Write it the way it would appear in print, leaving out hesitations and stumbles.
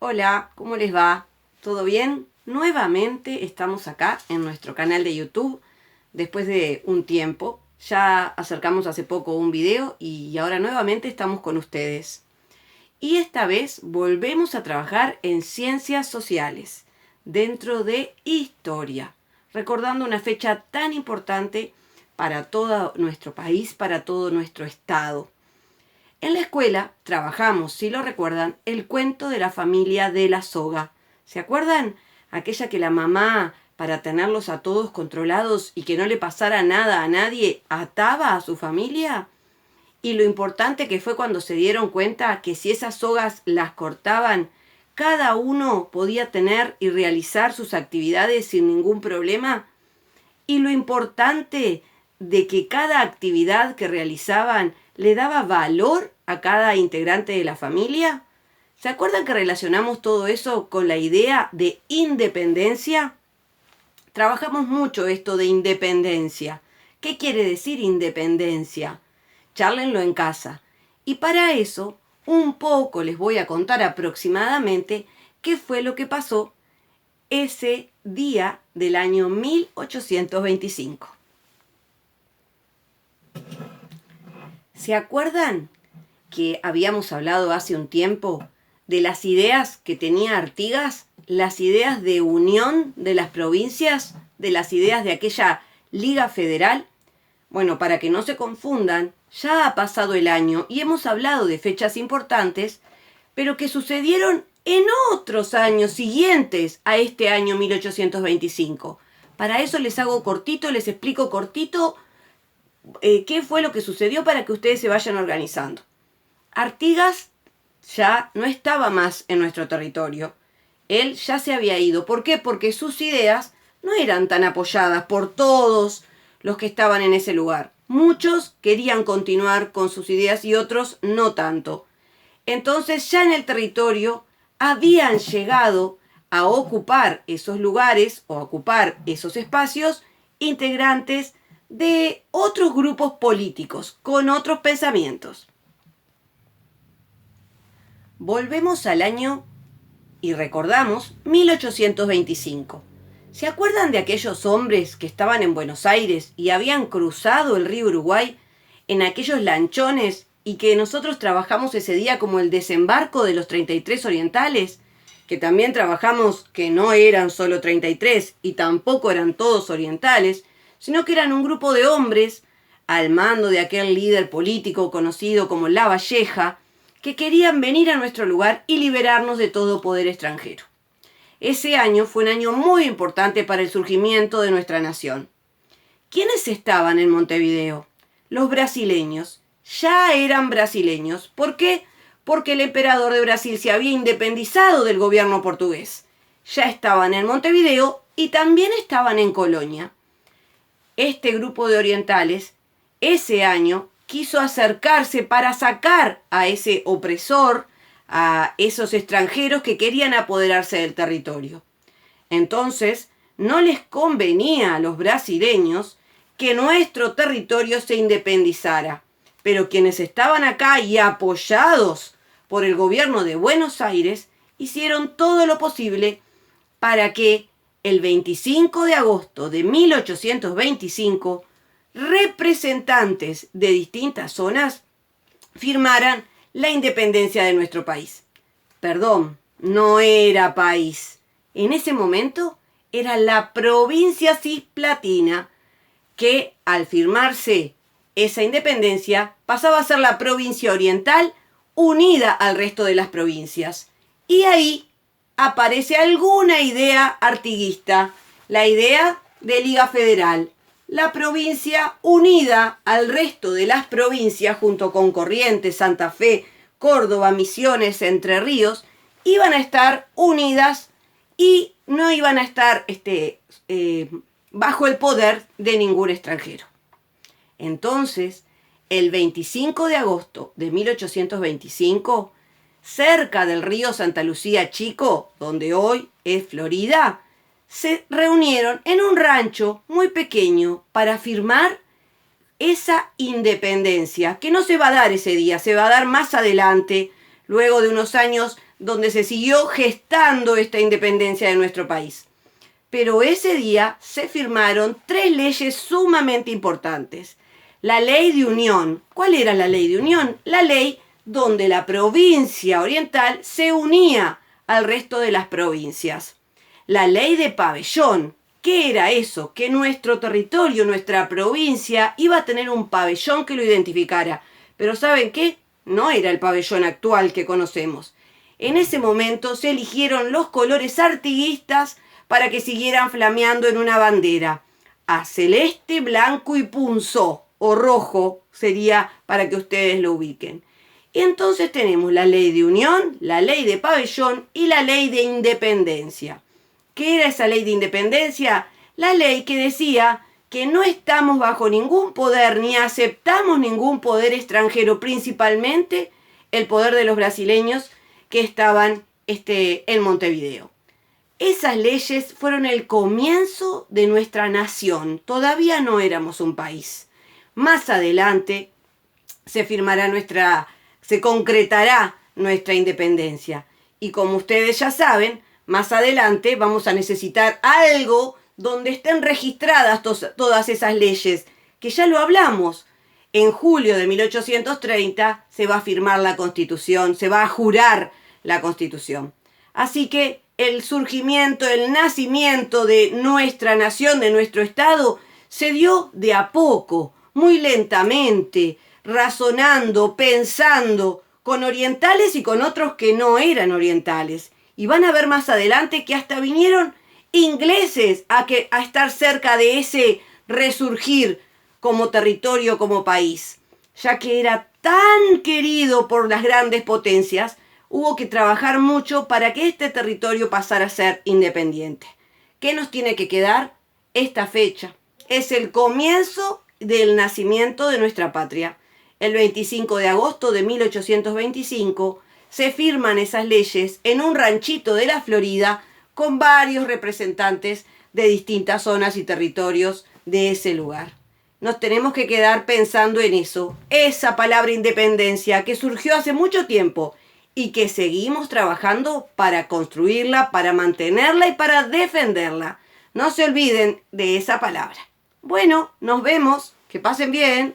Hola, ¿cómo les va? ¿Todo bien? Nuevamente estamos acá en nuestro canal de YouTube después de un tiempo. Ya acercamos hace poco un video y ahora nuevamente estamos con ustedes. Y esta vez volvemos a trabajar en ciencias sociales, dentro de historia, recordando una fecha tan importante para todo nuestro país, para todo nuestro estado. En la escuela trabajamos, si lo recuerdan, el cuento de la familia de la soga. ¿Se acuerdan? Aquella que la mamá, para tenerlos a todos controlados y que no le pasara nada a nadie, ataba a su familia. Y lo importante que fue cuando se dieron cuenta que si esas sogas las cortaban, cada uno podía tener y realizar sus actividades sin ningún problema. Y lo importante de que cada actividad que realizaban le daba valor a cada integrante de la familia. ¿Se acuerdan que relacionamos todo eso con la idea de independencia? Trabajamos mucho esto de independencia. ¿Qué quiere decir independencia? Chárlenlo en casa. Y para eso, un poco les voy a contar aproximadamente qué fue lo que pasó ese día del año 1825. ¿Se acuerdan que habíamos hablado hace un tiempo de las ideas que tenía Artigas, las ideas de unión de las provincias, de las ideas de aquella Liga Federal? Bueno, para que no se confundan, ya ha pasado el año y hemos hablado de fechas importantes, pero que sucedieron en otros años siguientes a este año 1825. Para eso les hago cortito, les explico cortito qué fue lo que sucedió para que ustedes se vayan organizando. Artigas ya no estaba más en nuestro territorio. Él ya se había ido. ¿Por qué? Porque sus ideas no eran tan apoyadas por todos los que estaban en ese lugar. Muchos querían continuar con sus ideas y otros no tanto. Entonces ya en el territorio habían llegado a ocupar esos lugares o a ocupar esos espacios integrantes de otros grupos políticos con otros pensamientos. Volvemos al año y recordamos 1825. ¿Se acuerdan de aquellos hombres que estaban en Buenos Aires y habían cruzado el río Uruguay en aquellos lanchones y que nosotros trabajamos ese día como el desembarco de los 33 orientales? Que también trabajamos que no eran solo 33 y tampoco eran todos orientales, sino que eran un grupo de hombres al mando de aquel líder político conocido como La Valleja, que querían venir a nuestro lugar y liberarnos de todo poder extranjero. Ese año fue un año muy importante para el surgimiento de nuestra nación. ¿Quiénes estaban en Montevideo? Los brasileños. Ya eran brasileños. ¿Por qué? Porque el emperador de Brasil se había independizado del gobierno portugués. Ya estaban en Montevideo y también estaban en Colonia. Este grupo de orientales, ese año, quiso acercarse para sacar a ese opresor, a esos extranjeros que querían apoderarse del territorio. Entonces, no les convenía a los brasileños que nuestro territorio se independizara, pero quienes estaban acá y apoyados por el gobierno de Buenos Aires hicieron todo lo posible para que el 25 de agosto de 1825 representantes de distintas zonas firmaran la independencia de nuestro país. Perdón, no era país. En ese momento era la provincia cisplatina que al firmarse esa independencia pasaba a ser la provincia oriental unida al resto de las provincias. Y ahí aparece alguna idea artiguista, la idea de Liga Federal. La provincia unida al resto de las provincias, junto con Corrientes, Santa Fe, Córdoba, Misiones, Entre Ríos, iban a estar unidas y no iban a estar bajo el poder de ningún extranjero. Entonces, el 25 de agosto de 1825, cerca del río Santa Lucía Chico, donde hoy es Florida, se reunieron en un rancho muy pequeño para firmar esa independencia, que no se va a dar ese día, se va a dar más adelante, luego de unos años donde se siguió gestando esta independencia de nuestro país. Pero ese día se firmaron 3 leyes sumamente importantes. La Ley de Unión. ¿Cuál era la Ley de Unión? La ley donde la provincia oriental se unía al resto de las provincias. La Ley de Pabellón. ¿Qué era eso? Que nuestro territorio, nuestra provincia, iba a tener un pabellón que lo identificara. Pero ¿saben qué? No era el pabellón actual que conocemos. En ese momento se eligieron los colores artiguistas para que siguieran flameando en una bandera. A celeste, blanco y punzó, o rojo sería para que ustedes lo ubiquen. Y entonces tenemos la Ley de Unión, la Ley de Pabellón y la Ley de Independencia. ¿Qué era esa Ley de Independencia? La ley que decía que no estamos bajo ningún poder ni aceptamos ningún poder extranjero, principalmente el poder de los brasileños que estaban en Montevideo. Esas leyes fueron el comienzo de nuestra nación. Todavía no éramos un país. Más adelante se concretará nuestra independencia. Y como ustedes ya saben, más adelante vamos a necesitar algo donde estén registradas todas esas leyes, que ya lo hablamos. En julio de 1830 se va a firmar la Constitución, se va a jurar la Constitución. Así que el surgimiento, el nacimiento de nuestra nación, de nuestro Estado, se dio de a poco, muy lentamente, razonando, pensando, con orientales y con otros que no eran orientales. Y van a ver más adelante que hasta vinieron ingleses a estar cerca de ese resurgir como territorio, como país. Ya que era tan querido por las grandes potencias, hubo que trabajar mucho para que este territorio pasara a ser independiente. ¿Qué nos tiene que quedar? Esta fecha. Es el comienzo del nacimiento de nuestra patria. El 25 de agosto de 1825 se firman esas leyes en un ranchito de la Florida con varios representantes de distintas zonas y territorios de ese lugar. Nos tenemos que quedar pensando en eso, esa palabra independencia que surgió hace mucho tiempo y que seguimos trabajando para construirla, para mantenerla y para defenderla. No se olviden de esa palabra. Bueno, nos vemos. Que pasen bien.